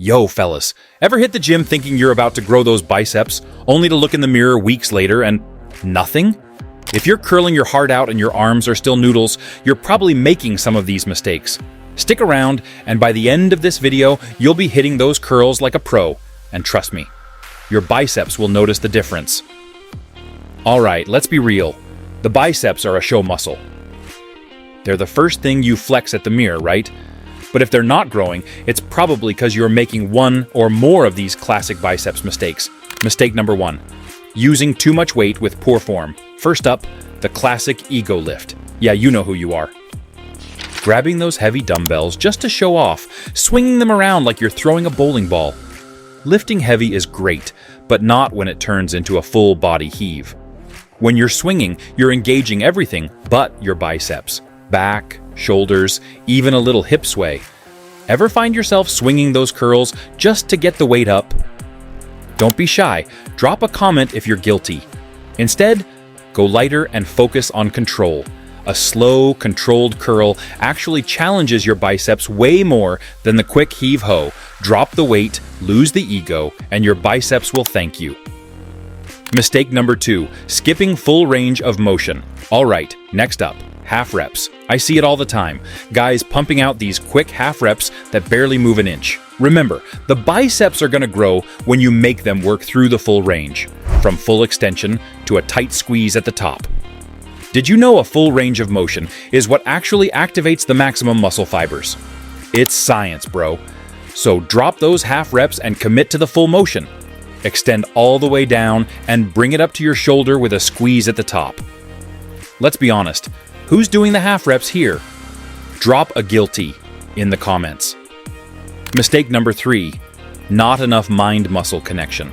Yo, fellas, ever hit the gym thinking you're about to grow those biceps, only to look in the mirror weeks later and nothing? If you're curling your heart out and your arms are still noodles, you're probably making some of these mistakes. Stick around, and by the end of this video, you'll be hitting those curls like a pro. And trust me, your biceps will notice the difference. Alright, let's be real. The biceps are a show muscle. They're the first thing you flex at the mirror, right? But if they're not growing, it's probably because you're making one or more of these classic biceps mistakes. Mistake number 1. Using too much weight with poor form. First up, the classic ego lift. Yeah, you know who you are. Grabbing those heavy dumbbells just to show off, swinging them around like you're throwing a bowling ball. Lifting heavy is great, but not when it turns into a full body heave. When you're swinging, you're engaging everything but your biceps. Back, shoulders, even a little hip sway. Ever find yourself swinging those curls just to get the weight up? Don't be shy. Drop a comment if you're guilty. Instead, go lighter and focus on control. A slow, controlled curl actually challenges your biceps way more than the quick heave-ho. Drop the weight, lose the ego, and your biceps will thank you. Mistake number 2, skipping full range of motion. All right, next up, half reps. I see it all the time. Guys pumping out these quick half reps that barely move an inch. Remember, the biceps are going to grow when you make them work through the full range, from full extension to a tight squeeze at the top. Did you know a full range of motion is what actually activates the maximum muscle fibers? It's science, bro. So drop those half reps and commit to the full motion. Extend all the way down and bring it up to your shoulder with a squeeze at the top. Let's be honest. Who's doing the half reps here? Drop a guilty in the comments. Mistake number 3, not enough mind-muscle connection.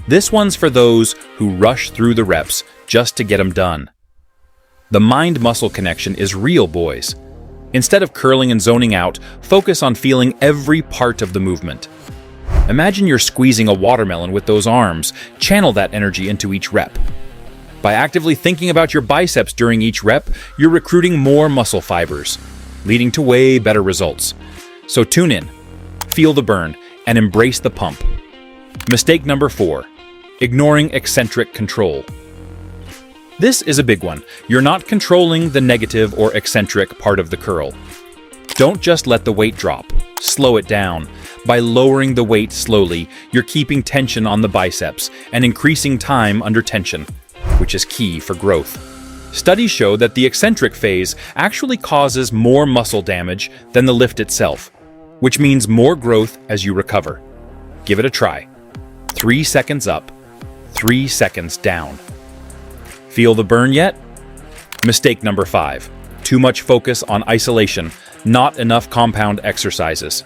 This one's for those who rush through the reps just to get them done. The mind-muscle connection is real, boys. Instead of curling and zoning out, focus on feeling every part of the movement. Imagine you're squeezing a watermelon with those arms. Channel that energy into each rep. By actively thinking about your biceps during each rep, you're recruiting more muscle fibers, leading to way better results. So tune in, feel the burn, and embrace the pump. Mistake number 4, ignoring eccentric control. This is a big one. You're not controlling the negative or eccentric part of the curl. Don't just let the weight drop. Slow it down. By lowering the weight slowly, you're keeping tension on the biceps and increasing time under tension, which is key for growth. Studies show that the eccentric phase actually causes more muscle damage than the lift itself, which means more growth as you recover. Give it a try. 3 seconds up, 3 seconds down. Feel the burn yet? Mistake number 5, too much focus on isolation, not enough compound exercises.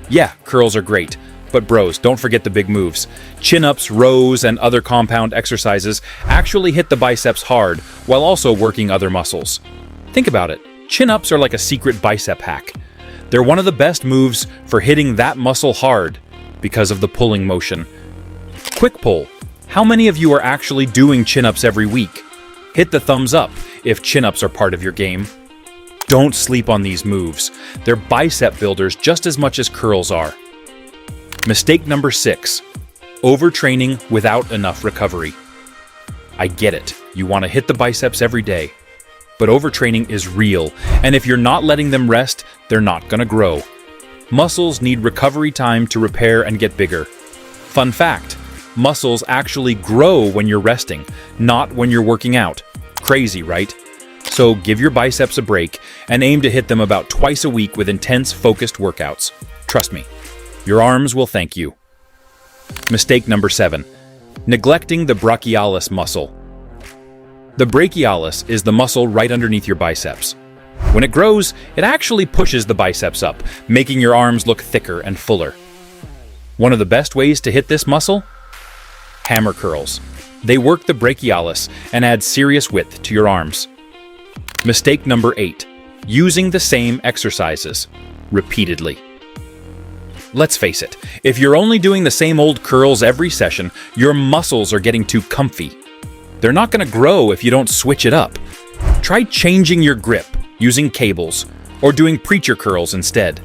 Yeah, curls are great, but bros, don't forget the big moves. Chin-ups, rows, and other compound exercises actually hit the biceps hard while also working other muscles. Think about it. Chin-ups are like a secret bicep hack. They're one of the best moves for hitting that muscle hard because of the pulling motion. Quick poll. How many of you are actually doing chin-ups every week? Hit the thumbs up if chin-ups are part of your game. Don't sleep on these moves. They're bicep builders just as much as curls are. Mistake number 6, overtraining without enough recovery. I get it. You want to hit the biceps every day. But overtraining is real, and if you're not letting them rest, they're not going to grow. Muscles need recovery time to repair and get bigger. Fun fact, muscles actually grow when you're resting, not when you're working out. Crazy, right? So give your biceps a break and aim to hit them about twice a week with intense, focused workouts. Trust me, your arms will thank you. Mistake number 7, neglecting the brachialis muscle. The brachialis is the muscle right underneath your biceps. When it grows, it actually pushes the biceps up, making your arms look thicker and fuller. One of the best ways to hit this muscle? Hammer curls. They work the brachialis and add serious width to your arms. Mistake number 8, using the same exercises repeatedly. Let's face it, if you're only doing the same old curls every session, your muscles are getting too comfy. They're not going to grow if you don't switch it up. Try changing your grip, using cables, or doing preacher curls instead.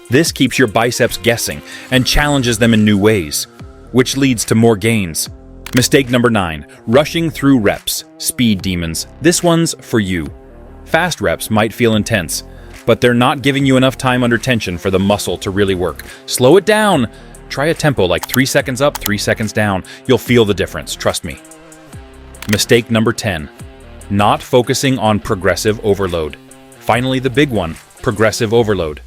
This keeps your biceps guessing and challenges them in new ways, which leads to more gains. Mistake number 9, rushing through reps. Speed demons. This one's for you. Fast reps might feel intense, but they're not giving you enough time under tension for the muscle to really work. Slow it down. Try a tempo like 3 seconds up, 3 seconds down. You'll feel the difference, trust me. Mistake number 10, not focusing on progressive overload. Finally, the big one, progressive overload.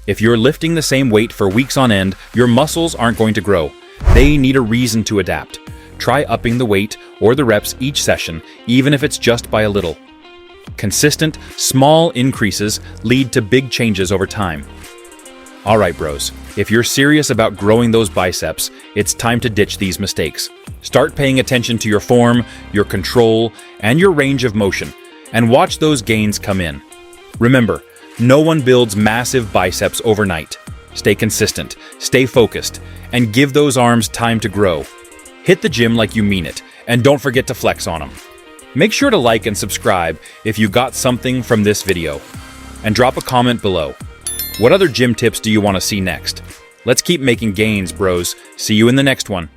If you're lifting the same weight for weeks on end, your muscles aren't going to grow. They need a reason to adapt. Try upping the weight or the reps each session, even if it's just by a little. Consistent, small increases lead to big changes over time. All right, bros, if you're serious about growing those biceps, it's time to ditch these mistakes. Start paying attention to your form, your control, and your range of motion, and watch those gains come in. Remember, no one builds massive biceps overnight. Stay consistent, stay focused, and give those arms time to grow. Hit the gym like you mean it, and don't forget to flex on them. Make sure to like and subscribe if you got something from this video, and drop a comment below. What other gym tips do you want to see next? Let's keep making gains, bros. See you in the next one.